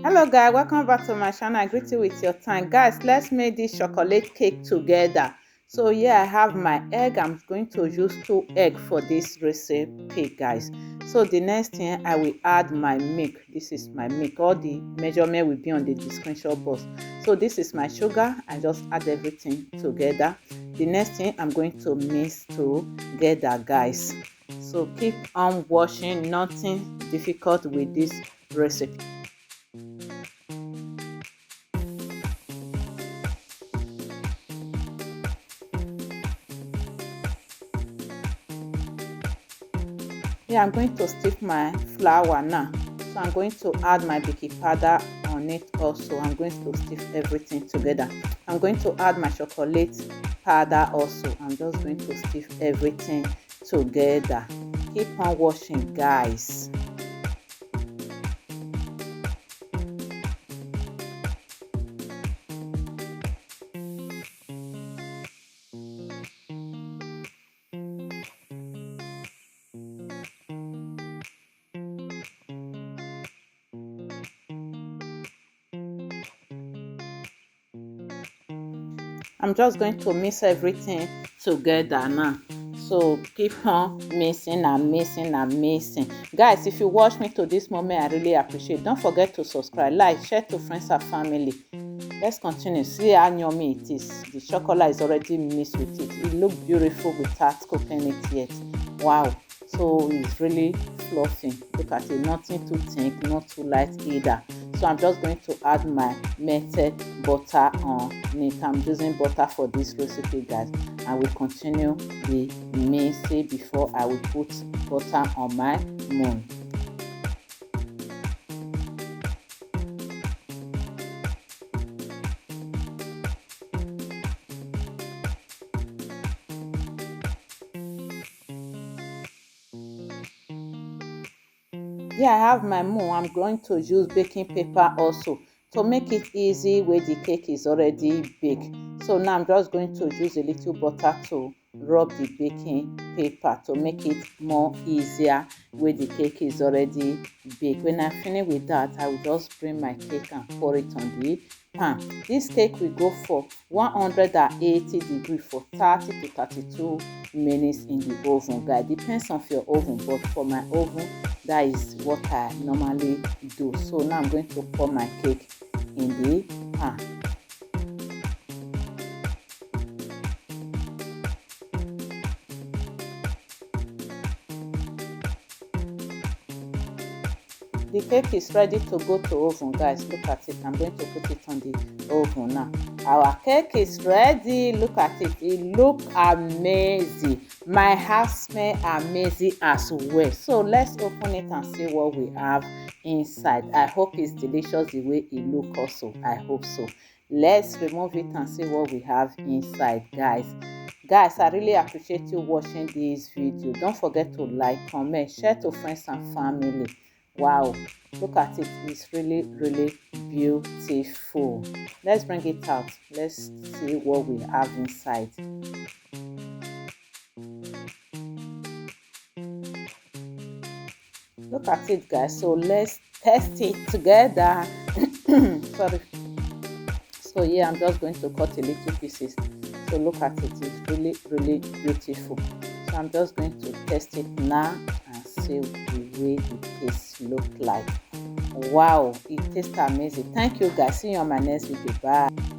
Hello guys, welcome back to my channel. I greet you with your time. Guys, let's make this chocolate cake together. So here I have my egg. I'm going to use 2 eggs for this recipe, guys. So the next thing, I will add my milk. This is my milk. All the measurement will be on the description box. So this is my sugar. I just add everything together. The next thing, I'm going to mix together, guys. So keep on watching. Nothing difficult with this recipe. Yeah, I'm going to stick my flour now. So I'm going to add my baking powder on it also. I'm going to stick everything together. I'm going to add my chocolate powder also. I'm just going to stick everything together. Keep on watching, guys. I'm just going to mix everything together now. So keep on mixing and mixing and mixing. Guys, if you watch me to this moment, I really appreciate it. Don't forget to subscribe, like, share to friends and family. Let's continue. See how yummy it is. The chocolate is already mixed with it. It looks beautiful without cooking it yet. Wow. So it's really fluffy. Look at it. Nothing too thick, not too light either. So I'm just going to add my melted butter on it. I'm using butter for this recipe, guys. I will continue the mixing before I will put butter on my moon. Yeah, I have my moon. I'm going to use baking paper also to make it easy where the cake is already baked. So now I'm just going to use a little butter to rub the baking paper to make it more easier where the cake is already baked. When I finish with that, I will just bring my cake and pour it on the pan. This cake will go for 180 degrees for 30 to 32 minutes in the oven, guys. Depends on your oven, but for my oven, that is what I normally do. So now I'm going to pour my cake in the pan. The cake is ready to go to oven, guys. Look at it. I'm going to put it on the oven now. Our cake is ready. Look at it. It looks amazing. My house smells amazing as well. So let's open it and see what we have inside. I hope it's delicious the way it looks also. I hope so. Let's remove it and see what we have inside, guys. Guys, I really appreciate you watching this video. Don't forget to like, comment, share to friends and family. Wow, look at it. It's really beautiful. Let's bring it out. Let's see what we have inside. Look at it, guys. So let's test it together. Sorry. So yeah, I'm just going to cut a little pieces. So look at it. It's really beautiful. So I'm just going to test it now and see the way the taste look like. Wow, it tastes amazing. Thank you, guys. See you on my next video. Bye.